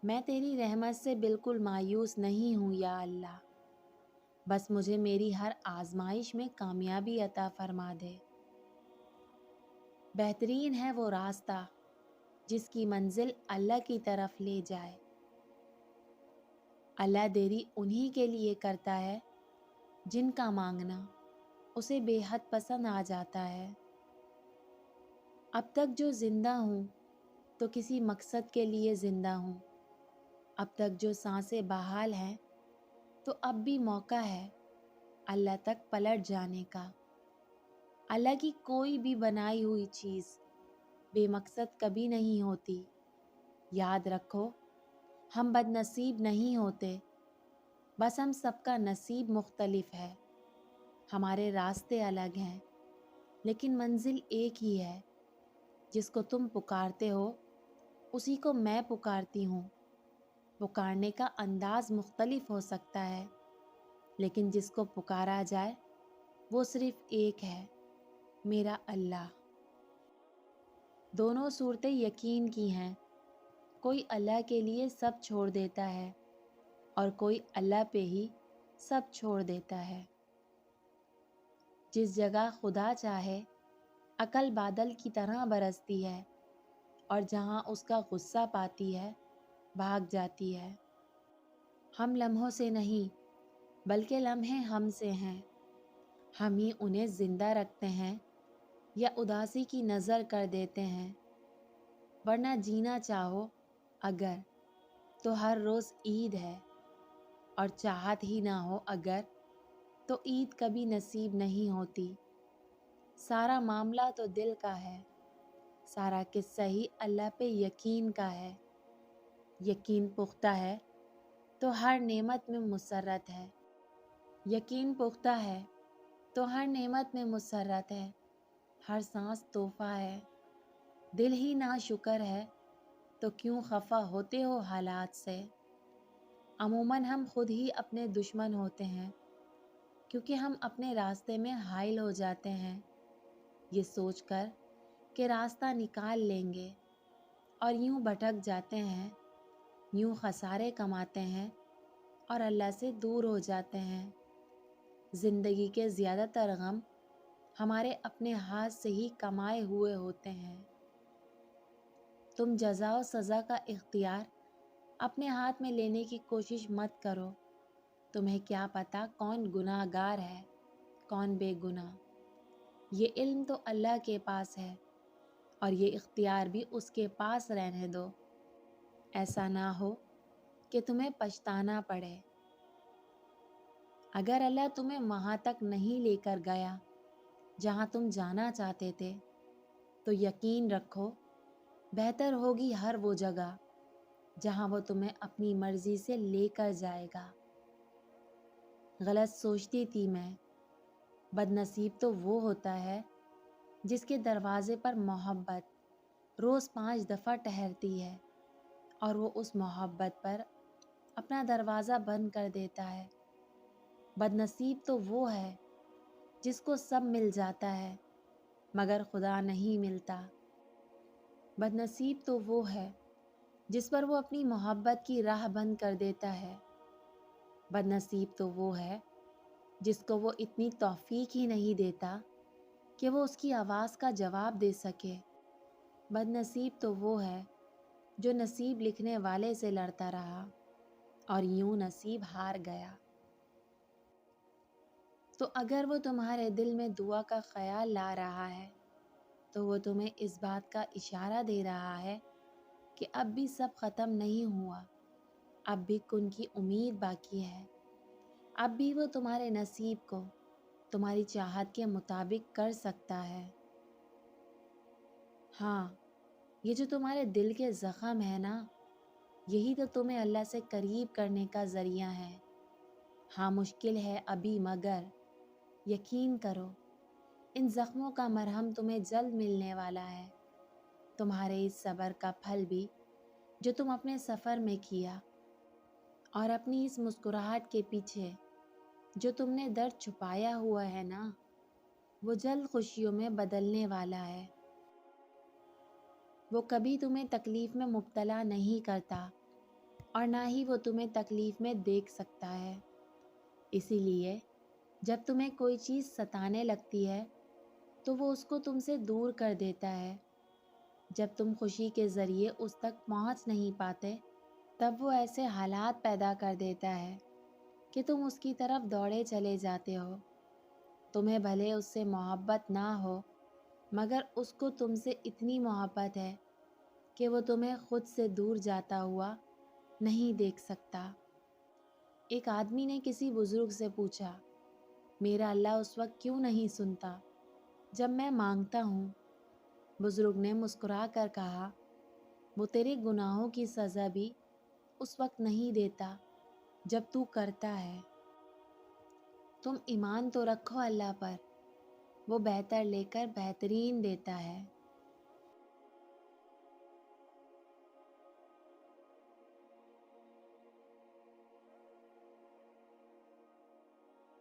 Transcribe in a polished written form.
میں تیری رحمت سے بالکل مایوس نہیں ہوں یا اللہ، بس مجھے میری ہر آزمائش میں کامیابی عطا فرما دے۔ بہترین ہے وہ راستہ جس کی منزل اللہ کی طرف لے جائے۔ اللہ دیری انہی کے لیے کرتا ہے جن کا مانگنا اسے بے حد پسند آ جاتا ہے۔ اب تک جو زندہ ہوں تو کسی مقصد کے لیے زندہ ہوں۔ اب تک جو سانسیں بحال ہیں تو اب بھی موقع ہے اللہ تک پلٹ جانے کا۔ اللہ کی کوئی بھی بنائی ہوئی چیز بے مقصد کبھی نہیں ہوتی۔ یاد رکھو، ہم بد نصیب نہیں ہوتے، بس ہم سب کا نصیب مختلف ہے۔ ہمارے راستے الگ ہیں لیکن منزل ایک ہی ہے۔ جس کو تم پکارتے ہو اسی کو میں پکارتی ہوں۔ پکارنے کا انداز مختلف ہو سکتا ہے لیکن جس کو پکارا جائے وہ صرف ایک ہے، میرا اللہ۔ دونوں صورتیں یقین کی ہیں۔ کوئی اللہ کے لیے سب چھوڑ دیتا ہے اور کوئی اللہ پہ ہی سب چھوڑ دیتا ہے۔ جس جگہ خدا چاہے عقل بادل کی طرح برستی ہے اور جہاں اس کا غصہ پاتی ہے بھاگ جاتی ہے۔ ہم لمحوں سے نہیں بلکہ لمحے ہم سے ہیں۔ ہم ہی انہیں زندہ رکھتے ہیں یا اداسی کی نظر کر دیتے ہیں۔ ورنہ جینا چاہو اگر تو ہر روز عید ہے، اور چاہت ہی نہ ہو اگر تو عید کبھی نصیب نہیں ہوتی۔ سارا معاملہ تو دل کا ہے، سارا قصہ ہی اللہ پہ یقین کا ہے۔ یقین پختہ ہے تو ہر نعمت میں مسرت ہے۔ یقین پختہ ہے تو ہر نعمت میں مسرت ہے۔ ہر سانس تحفہ ہے۔ دل ہی ناشکر ہے تو کیوں خفا ہوتے ہو حالات سے؟ عموماً ہم خود ہی اپنے دشمن ہوتے ہیں کیونکہ ہم اپنے راستے میں حائل ہو جاتے ہیں، یہ سوچ کر کہ راستہ نکال لیں گے، اور یوں بھٹک جاتے ہیں، یوں خسارے کماتے ہیں اور اللہ سے دور ہو جاتے ہیں۔ زندگی کے زیادہ تر غم ہمارے اپنے ہاتھ سے ہی کمائے ہوئے ہوتے ہیں۔ تم جزا و سزا کا اختیار اپنے ہاتھ میں لینے کی کوشش مت کرو۔ تمہیں کیا پتا کون گناہ گار ہے کون بے گناہ؟ یہ علم تو اللہ کے پاس ہے اور یہ اختیار بھی اس کے پاس رہنے دو۔ ایسا نہ ہو کہ تمہیں پچھتانا پڑے۔ اگر اللہ تمہیں وہاں تک نہیں لے کر گیا جہاں تم جانا چاہتے تھے تو یقین رکھو بہتر ہوگی ہر وہ جگہ جہاں وہ تمہیں اپنی مرضی سے لے کر جائے گا۔ غلط سوچتی تھی میں، بد نصیب تو وہ ہوتا ہے جس کے دروازے پر محبت روز 5 دفعہ ٹہرتی ہے اور وہ اس محبت پر اپنا دروازہ بند کر دیتا ہے۔ بد نصیب تو وہ ہے جس کو سب مل جاتا ہے مگر خدا نہیں ملتا۔ بد نصیب تو وہ ہے جس پر وہ اپنی محبت کی راہ بند کر دیتا ہے۔ بد نصیب تو وہ ہے جس کو وہ اتنی توفیق ہی نہیں دیتا کہ وہ اس کی آواز کا جواب دے سکے۔ بد نصیب تو وہ ہے جو نصیب لکھنے والے سے لڑتا رہا اور یوں نصیب ہار گیا۔ تو اگر وہ تمہارے دل میں دعا کا خیال لا رہا ہے تو وہ تمہیں اس بات کا اشارہ دے رہا ہے کہ اب بھی سب ختم نہیں ہوا، اب بھی کن کی امید باقی ہے، اب بھی وہ تمہارے نصیب کو تمہاری چاہت کے مطابق کر سکتا ہے۔ ہاں، یہ جو تمہارے دل کے زخم ہے نا، یہی تو تمہیں اللہ سے قریب کرنے کا ذریعہ ہے۔ ہاں مشکل ہے ابھی مگر یقین کرو ان زخموں کا مرہم تمہیں جلد ملنے والا ہے۔ تمہارے اس صبر کا پھل بھی جو تم اپنے سفر میں کیا اور اپنی اس مسکراہٹ کے پیچھے جو تم نے درد چھپایا ہوا ہے نا، وہ جلد خوشیوں میں بدلنے والا ہے۔ وہ کبھی تمہیں تکلیف میں مبتلا نہیں کرتا اور نہ ہی وہ تمہیں تکلیف میں دیکھ سکتا ہے۔ اسی لیے جب تمہیں کوئی چیز ستانے لگتی ہے تو وہ اس کو تم سے دور کر دیتا ہے۔ جب تم خوشی کے ذریعے اس تک پہنچ نہیں پاتے تب وہ ایسے حالات پیدا کر دیتا ہے کہ تم اس کی طرف دوڑے چلے جاتے ہو۔ تمہیں بھلے اس سے محبت نہ ہو مگر اس کو تم سے اتنی محبت ہے کہ وہ تمہیں خود سے دور جاتا ہوا نہیں دیکھ سکتا۔ ایک آدمی نے کسی بزرگ سے پوچھا، میرا اللہ اس وقت کیوں نہیں سنتا جب میں مانگتا ہوں؟ بزرگ نے مسکرا کر کہا، وہ تیرے گناہوں کی سزا بھی اس وقت نہیں دیتا جب تو کرتا ہے۔ تم ایمان تو رکھو اللہ پر، وہ بہتر لے کر بہترین دیتا ہے۔